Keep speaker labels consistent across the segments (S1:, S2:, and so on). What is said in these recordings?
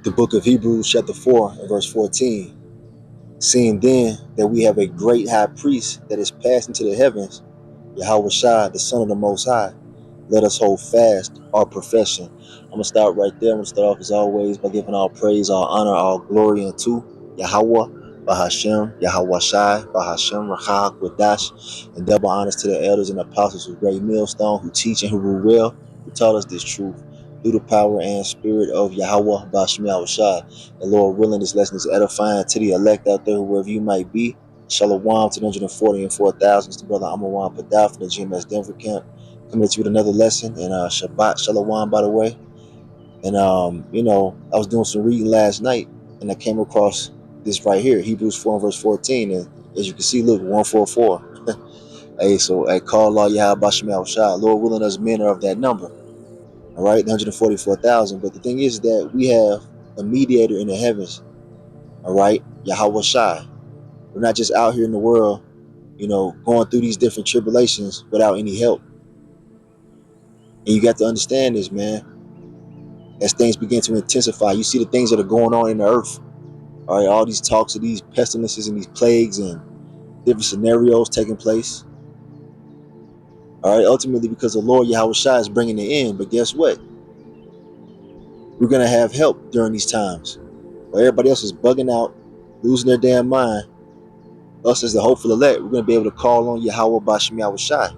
S1: The book of Hebrews chapter 4 and verse 14. Seeing then that we have a great high priest that is passed into the heavens, Yahweh Shai, the Son of the Most High, let us hold fast our profession. I'm going to start right there. I'm going to start off as always by giving all praise, all honor, all glory unto Yahweh, Bahashem, Yahweh Shai, Bahashem, Rahak, Wadash, and double honors to the elders and apostles of Great Millstone who teach and who rule well, who taught us this truth through the power and spirit of Yahweh, Bahashem, Yahweh Shai. And Lord willing, this lesson is edifying to the elect out there, wherever you might be. Shalom to the 140 and 4,000. It's the brother Amawan Padaf from the GMS Denver camp, coming to you with another lesson. And Shabbat Shalom, by the way. And I was doing some reading last night, and I came across this right here, Hebrews 4 and verse 14. And as you can see, look, 144. Hey, so I call Allah Yahweh Bashem Al Shah. Lord willing, us men are of that number. All right, 144,000. But the thing is that we have a mediator in the heavens. All right, Yahweh Shai. We're not just out here in the world, going through these different tribulations without any help. And you got to understand this, man. As things begin to intensify, you see the things that are going on in the earth. All right, all these talks of these pestilences and these plagues and different scenarios taking place. All right, ultimately because the Lord Yahweh Shai is bringing it in. But guess what? We're going to have help during these times. While everybody else is bugging out, losing their damn mind, us as the hopeful elect, we're going to be able to call on Yahweh Bashem Yahweh Shai.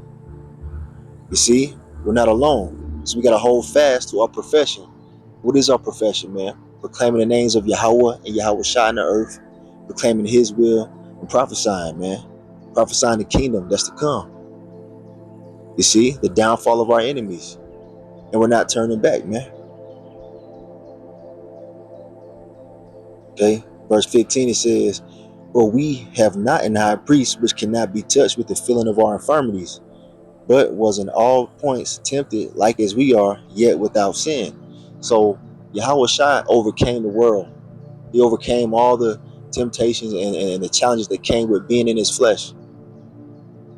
S1: You see, we're not alone. So we got to hold fast to our profession. What is our profession, man? Proclaiming the names of Yahweh and Yahweh Shai in the earth, proclaiming his will, and prophesying, man. Prophesying the kingdom that's to come. You see, the downfall of our enemies. And we're not turning back, man. Okay, verse 15, it says, for we have not an high priest which cannot be touched with the feeling of our infirmities, but was in all points tempted like as we are, yet without sin. So Yahweh Shai overcame the world. He overcame all the temptations and the challenges that came with being in his flesh.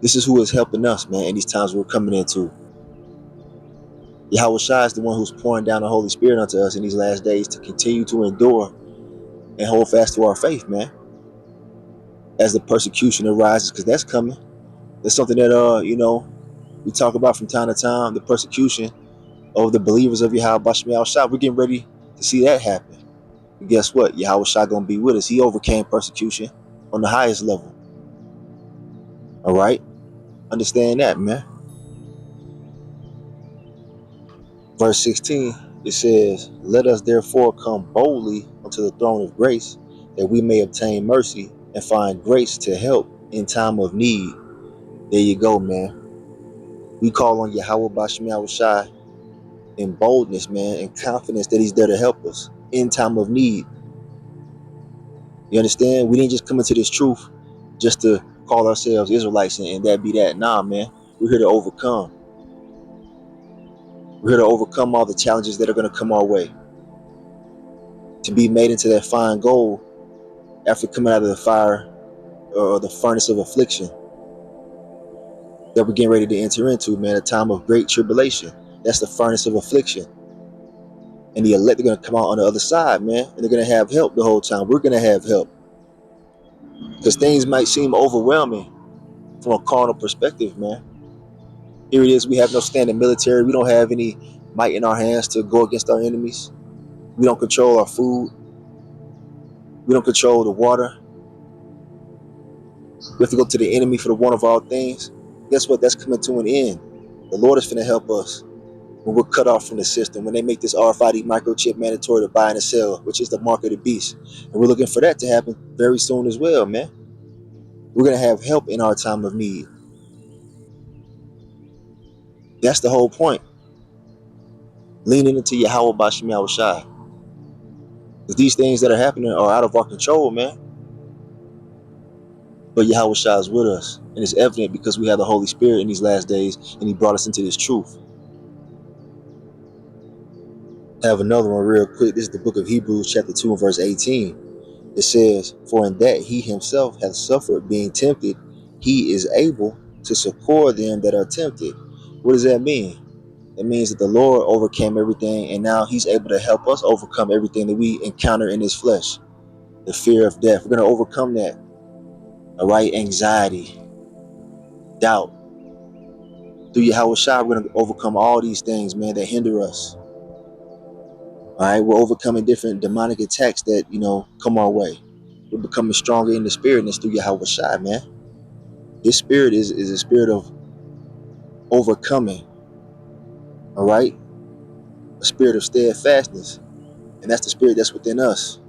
S1: This is who is helping us, man, in these times we're coming into. Yahweh Shai is the one who's pouring down the Holy Spirit unto us in these last days to continue to endure and hold fast to our faith, man, as the persecution arises, because that's coming. That's something that we talk about from time to time, the persecution of the believers of Yahweh Bashem Yahweh Shai. We're getting ready to see that happen. And guess what? Yahweh Shai gonna be with us. He overcame persecution on the highest level. All right, understand that, man. Verse 16, it says, let us therefore come boldly unto the throne of grace, that we may obtain mercy and find grace to help in time of need. There you go, man. We call on Yahweh Bashem Yahweh Shai in boldness, man, and confidence that he's there to help us in time of need. You understand? We didn't just come into this truth just to call ourselves Israelites and that be that. Nah, man. We're here to overcome. We're here to overcome all the challenges that are going to come our way. To be made into that fine gold after coming out of the fire or the furnace of affliction that we're getting ready to enter into, man, a time of great tribulation. That's the furnace of affliction. And the elect are going to come out on the other side, man. And they're going to have help the whole time. We're going to have help. Because things might seem overwhelming from a carnal perspective, man. Here it is. We have no standing military. We don't have any might in our hands to go against our enemies. We don't control our food. We don't control the water. We have to go to the enemy for the one of all things. Guess what? That's coming to an end. The Lord is going to help us when we're cut off from the system, when they make this RFID microchip mandatory to buy and sell, which is the mark of the beast. And we're looking for that to happen very soon as well, man. We're going to have help in our time of need. That's the whole point. Leaning into Yahweh Bashem Yahweh Shai. Because these things that are happening are out of our control, man. But Yahweh Shai is with us. And it's evident because we have the Holy Spirit in these last days, and he brought us into this truth. I have another one real quick. This is the book of Hebrews chapter 2 and verse 18. It says, for in that he himself hath suffered being tempted, he is able to succor them that are tempted. What does that mean? It means that the Lord overcame everything, and now He's able to help us overcome everything that we encounter in this flesh. The fear of death. We're going to overcome that. All right? Anxiety, doubt. Through Yahweh Shai, we're going to overcome all these things, man, that hinder us. All right? We're overcoming different demonic attacks that, come our way. We're becoming stronger in the spirit, and it's through Yahweh Shai, man. His spirit is a spirit of overcoming. All right? A spirit of steadfastness. And that's the spirit that's within us.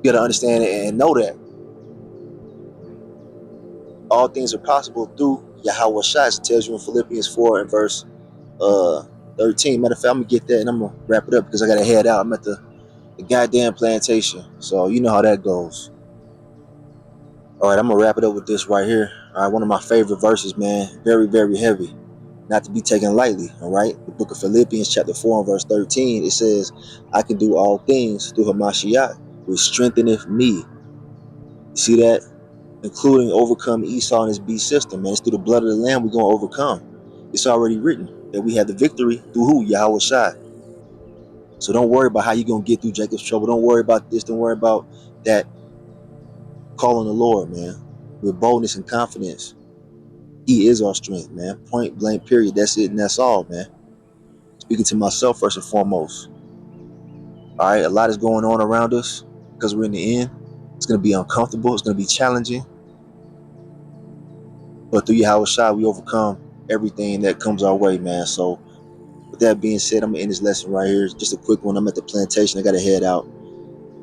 S1: You got to understand it and know that all things are possible through Yahweh Shai. It tells you in Philippians 4 and verse 13. Matter of fact, I'm going to get that and I'm going to wrap it up because I got to head out. I'm at the goddamn plantation. So you know how that goes. All right, I'm going to wrap it up with this right here. All right, one of my favorite verses, man. Very, very heavy. Not to be taken lightly, all right? The book of Philippians chapter 4 and verse 13, it says, I can do all things through Hamashiach, which strengtheneth me. You see that? Including overcome Esau and his beast system, man. It's through the blood of the Lamb we're going to overcome. It's already written that we have the victory through who? Yahweh Shai. So don't worry about how you're going to get through Jacob's trouble. Don't worry about this. Don't worry about that. Call on the Lord, man, with boldness and confidence. He is our strength, man. Point blank, period. That's it and that's all, man. Speaking to myself first and foremost. All right, a lot is going on around us because we're in the end. It's going to be uncomfortable. It's going to be challenging. But through Yahweh Shai, we overcome everything that comes our way, man. So with that being said, I'm going to end this lesson right here. Just a quick one. I'm at the plantation. I got to head out.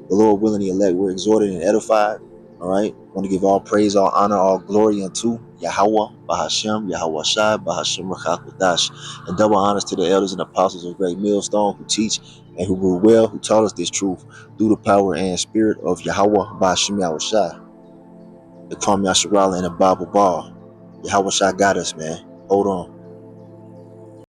S1: The Lord willing, the elect, we're exhorted and edified. All right. I want to give all praise, all honor, all glory unto Yahweh, Bahashem, Yahweh Shai, Bahashem Rachakodash. And double honors to the elders and apostles of Great Millstone who teach and who rule well, who taught us this truth through the power and spirit of Yahweh, Bahashem Yahweh Shai. The Kwame Yasharala and the Bible Bar. Yahweh Shai got us, man. Hold on.